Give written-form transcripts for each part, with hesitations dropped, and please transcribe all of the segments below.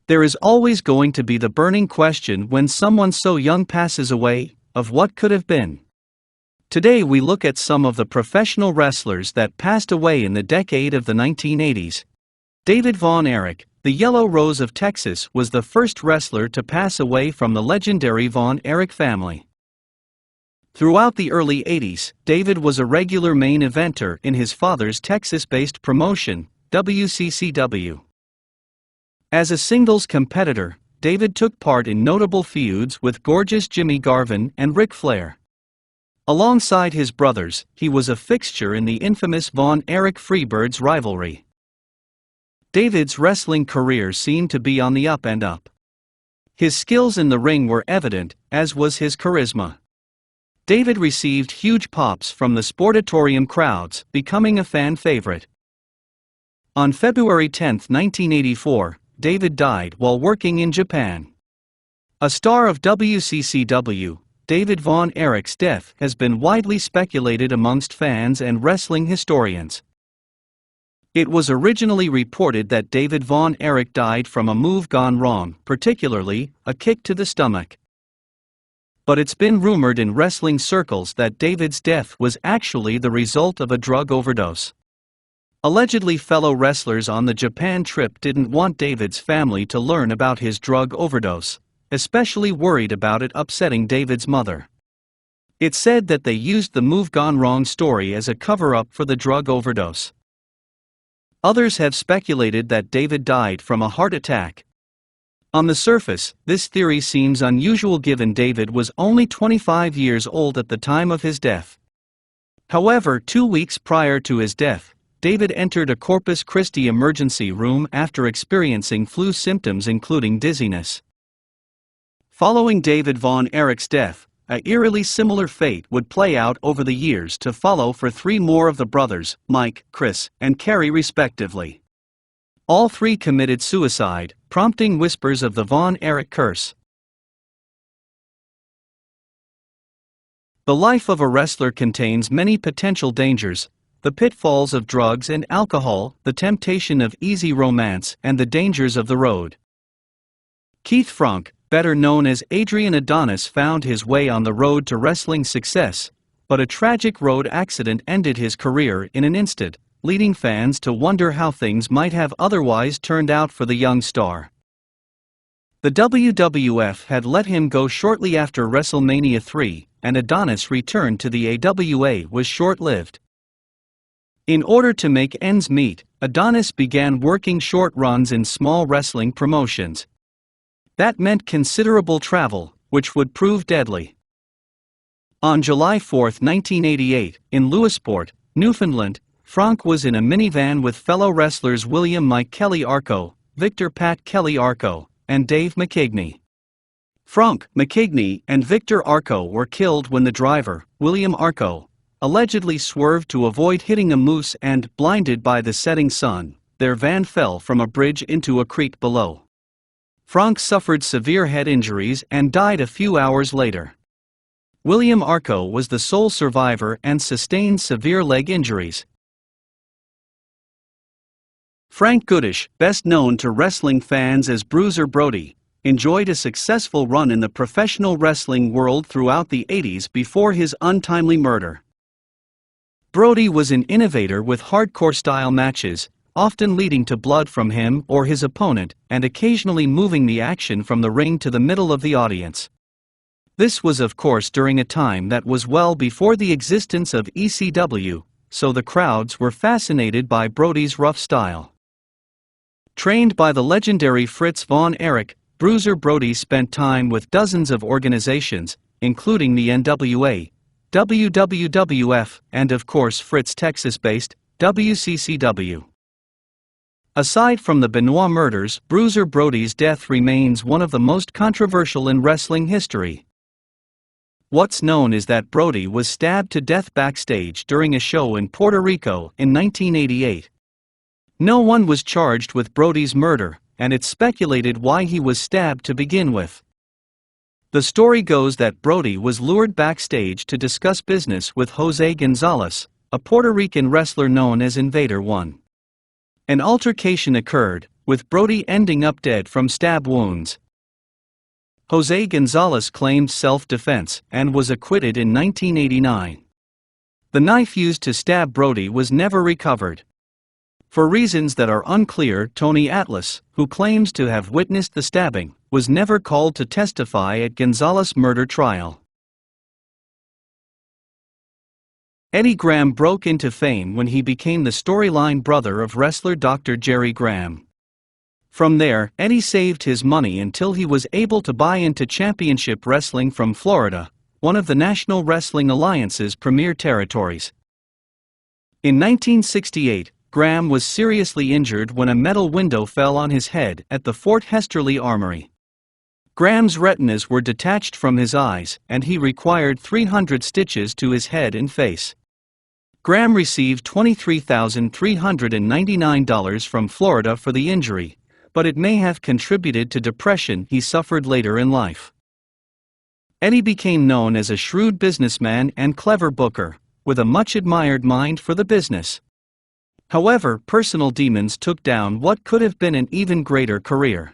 There is always going to be the burning question when someone so young passes away, of what could have been. Today we look at some of the professional wrestlers that passed away in the decade of the 1980s. David Von Erich, the Yellow Rose of Texas, was the first wrestler to pass away from the legendary Von Erich family. Throughout the early 80s, David was a regular main eventer in his father's Texas-based promotion, WCCW. As a singles competitor, David took part in notable feuds with Gorgeous Jimmy Garvin and Ric Flair. Alongside his brothers, he was a fixture in the infamous Von Erich Freebirds rivalry. David's wrestling career seemed to be on the up and up. His skills in the ring were evident, as was his charisma. David received huge pops from the sportatorium crowds, becoming a fan favorite. On February 10, 1984, David died while working in Japan. A star of WCCW, David Von Erich's death has been widely speculated amongst fans and wrestling historians. It was originally reported that David Von Erich died from a move gone wrong, particularly a kick to the stomach. But it's been rumored in wrestling circles that David's death was actually the result of a drug overdose. Allegedly, fellow wrestlers on the Japan trip didn't want David's family to learn about his drug overdose, especially worried about it upsetting David's mother. It's said that they used the move gone wrong story as a cover-up for the drug overdose. Others have speculated that David died from a heart attack. On the surface, this theory seems unusual given David was only 25 years old at the time of his death. However, 2 weeks prior to his death, David entered a Corpus Christi emergency room after experiencing flu symptoms including dizziness. Following David Von Erich's death, an eerily similar fate would play out over the years to follow for 3 more of the brothers, Mike, Chris, and Kerry respectively. All 3 committed suicide, prompting whispers of the Von Erich curse. The life of a wrestler contains many potential dangers: the pitfalls of drugs and alcohol, the temptation of easy romance, and the dangers of the road. Keith Frank, better known as Adrian Adonis, found his way on the road to wrestling success, but a tragic road accident ended his career in an instant, leading fans to wonder how things might have otherwise turned out for the young star. The WWF had let him go shortly after WrestleMania 3, and Adonis' return to the AWA was short-lived. In order to make ends meet, Adonis began working short runs in small wrestling promotions. That meant considerable travel, which would prove deadly. On July 4, 1988, in Lewisport, Newfoundland, Frank was in a minivan with fellow wrestlers William Mike Kelly Arco, Victor Pat Kelly Arco, and Dave McKigney. Frank, McKigney, and Victor Arco were killed when the driver, William Arco, allegedly swerved to avoid hitting a moose and, blinded by the setting sun, their van fell from a bridge into a creek below. Frank suffered severe head injuries and died a few hours later. William Arco was the sole survivor and sustained severe leg injuries. Frank Goodish, best known to wrestling fans as Bruiser Brody, enjoyed a successful run in the professional wrestling world throughout the 80s before his untimely murder. Brody was an innovator with hardcore-style matches, often leading to blood from him or his opponent, and occasionally moving the action from the ring to the middle of the audience. This was of course during a time that was well before the existence of ECW, so the crowds were fascinated by Brody's rough style. Trained by the legendary Fritz Von Erich, Bruiser Brody spent time with dozens of organizations, including the NWA, WWF, and of course Fritz Texas-based WCCW. Aside from the Benoit murders, Bruiser Brody's death remains one of the most controversial in wrestling history. What's known is that Brody was stabbed to death backstage during a show in Puerto Rico in 1988. No one was charged with Brody's murder, and it's speculated why he was stabbed to begin with. The story goes that Brody was lured backstage to discuss business with Jose Gonzalez, a Puerto Rican wrestler known as Invader One. An altercation occurred, with Brody ending up dead from stab wounds. Jose Gonzalez claimed self-defense and was acquitted in 1989. The knife used to stab Brody was never recovered. For reasons that are unclear, Tony Atlas, who claims to have witnessed the stabbing, was never called to testify at Gonzalez' murder trial. Eddie Graham broke into fame when he became the storyline brother of wrestler Dr. Jerry Graham. From there, Eddie saved his money until he was able to buy into Championship Wrestling from Florida, one of the National Wrestling Alliance's premier territories. In 1968, Graham was seriously injured when a metal window fell on his head at the Fort Hesterly Armory. Graham's retinas were detached from his eyes, and he required 300 stitches to his head and face. Graham received $23,399 from Florida for the injury, but it may have contributed to depression he suffered later in life. Eddie became known as a shrewd businessman and clever booker, with a much-admired mind for the business. However, personal demons took down what could have been an even greater career.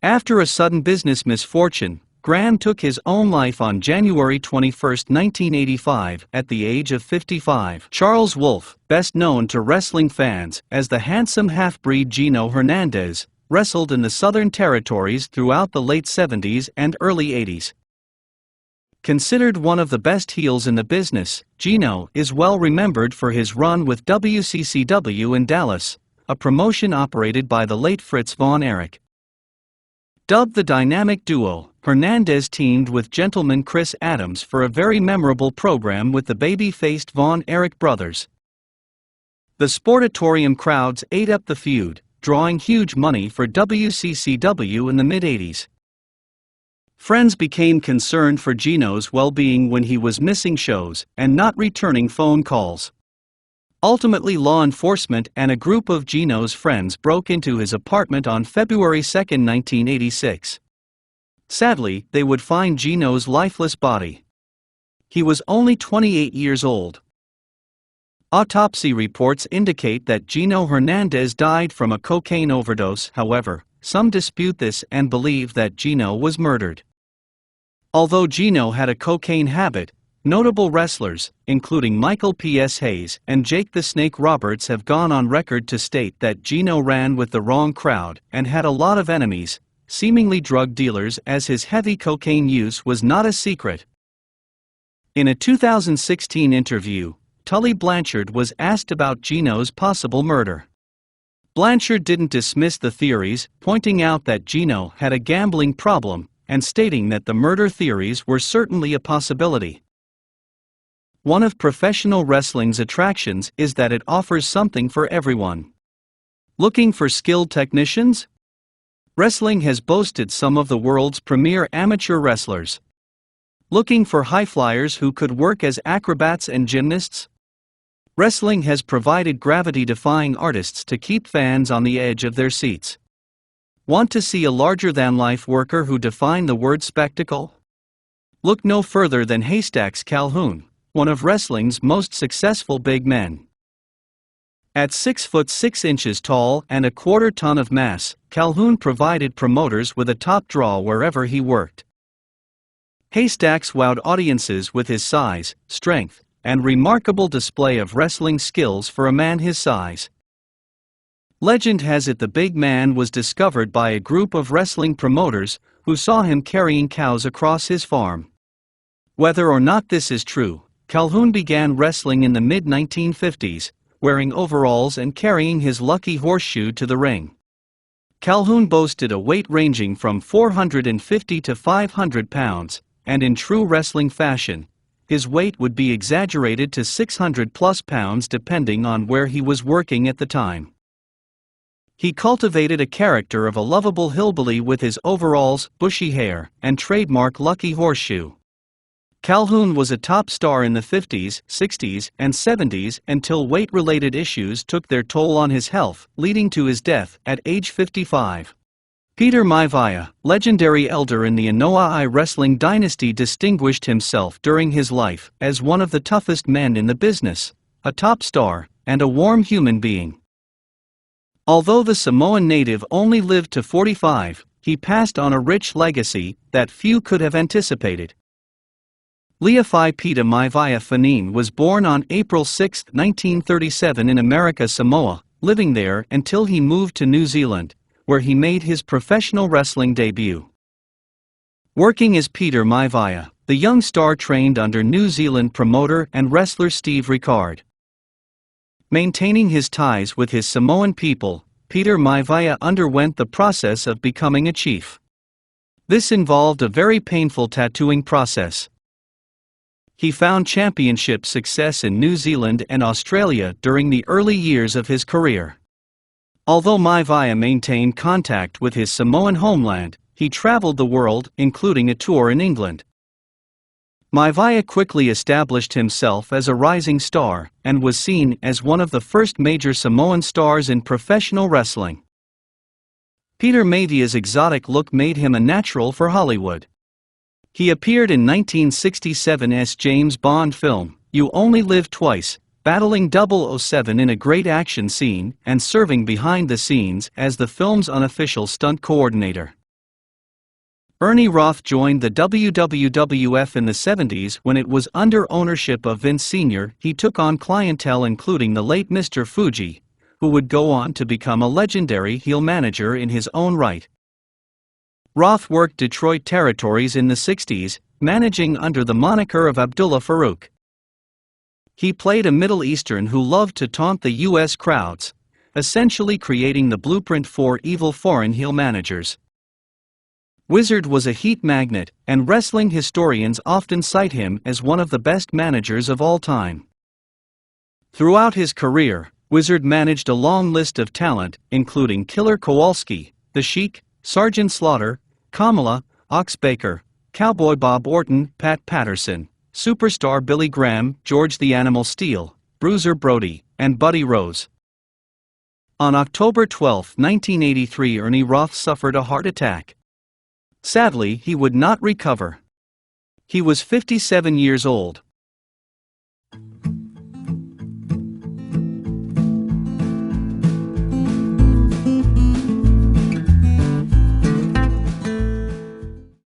After a sudden business misfortune, Graham took his own life on January 21, 1985, at the age of 55. Charles Wolfe, best known to wrestling fans as the handsome half-breed Gino Hernandez, wrestled in the Southern Territories throughout the late 70s and early 80s. Considered one of the best heels in the business, Gino is well remembered for his run with WCCW in Dallas, a promotion operated by the late Fritz Von Erich. Dubbed the Dynamic Duo, Hernandez teamed with gentleman Chris Adams for a very memorable program with the baby-faced Von Erich brothers. The Sportatorium crowds ate up the feud, drawing huge money for WCCW in the mid-80s. Friends became concerned for Gino's well-being when he was missing shows and not returning phone calls. Ultimately, law enforcement and a group of Gino's friends broke into his apartment on February 2, 1986. Sadly, they would find Gino's lifeless body. He was only 28 years old. Autopsy reports indicate that Gino Hernandez died from a cocaine overdose. However, some dispute this and believe that Gino was murdered. Although Gino had a cocaine habit, notable wrestlers, including Michael P.S. Hayes and Jake the Snake Roberts, have gone on record to state that Gino ran with the wrong crowd and had a lot of enemies, seemingly drug dealers, as his heavy cocaine use was not a secret. In a 2016 interview, Tully Blanchard was asked about Gino's possible murder. Blanchard didn't dismiss the theories, pointing out that Gino had a gambling problem, and stating that the murder theories were certainly a possibility. One of professional wrestling's attractions is that it offers something for everyone. Looking for skilled technicians? Wrestling has boasted some of the world's premier amateur wrestlers. Looking for high flyers who could work as acrobats and gymnasts? Wrestling has provided gravity-defying artists to keep fans on the edge of their seats. Want to see a larger-than-life worker who defined the word spectacle? Look no further than Hasta Calhoun, one of wrestling's most successful big men. At 6 foot 6 inches tall and a quarter-ton of mass, Calhoun provided promoters with a top draw wherever he worked. Haystacks wowed audiences with his size, strength, and remarkable display of wrestling skills for a man his size. Legend has it the big man was discovered by a group of wrestling promoters who saw him carrying cows across his farm. Whether or not this is true, Calhoun began wrestling in the mid-1950s, wearing overalls and carrying his lucky horseshoe to the ring. Calhoun boasted a weight ranging from 450 to 500 pounds, and in true wrestling fashion, his weight would be exaggerated to 600-plus pounds depending on where he was working at the time. He cultivated a character of a lovable hillbilly with his overalls, bushy hair, and trademark lucky horseshoe. Calhoun was a top star in the 50s, 60s, and 70s until weight-related issues took their toll on his health, leading to his death at age 55. Peter Maivia, legendary elder in the Anoa'i wrestling dynasty, distinguished himself during his life as one of the toughest men in the business, a top star, and a warm human being. Although the Samoan native only lived to 45, he passed on a rich legacy that few could have anticipated. Leafai Pita Maivia Fanine was born on April 6, 1937 in America, Samoa, living there until he moved to New Zealand, where he made his professional wrestling debut. Working as Peter Maivia, the young star trained under New Zealand promoter and wrestler Steve Ricard. Maintaining his ties with his Samoan people, Peter Maivia underwent the process of becoming a chief. This involved a very painful tattooing process. He found championship success in New Zealand and Australia during the early years of his career. Although Maivia maintained contact with his Samoan homeland, he traveled the world, including a tour in England. Maivia quickly established himself as a rising star, and was seen as one of the first major Samoan stars in professional wrestling. Peter Maivia's exotic look made him a natural for Hollywood. He appeared in 1967's James Bond film, You Only Live Twice, battling 007 in a great action scene and serving behind the scenes as the film's unofficial stunt coordinator. Ernie Roth joined the WWF in the 70s when it was under ownership of Vince Sr. He took on clientele including the late Mr. Fuji, who would go on to become a legendary heel manager in his own right. Roth worked Detroit territories in the 60s, managing under the moniker of Abdullah Farouk. He played a Middle Eastern who loved to taunt the U.S. crowds, essentially creating the blueprint for evil foreign heel managers. Wizard was a heat magnet, and wrestling historians often cite him as one of the best managers of all time. Throughout his career, Wizard managed a long list of talent, including Killer Kowalski, The Sheik, Sergeant Slaughter, Kamala, Ox Baker, Cowboy Bob Orton, Pat Patterson, Superstar Billy Graham, George the Animal Steele, Bruiser Brody, and Buddy Rose. On October 12, 1983, Ernie Roth suffered a heart attack. Sadly, he would not recover. He was 57 years old,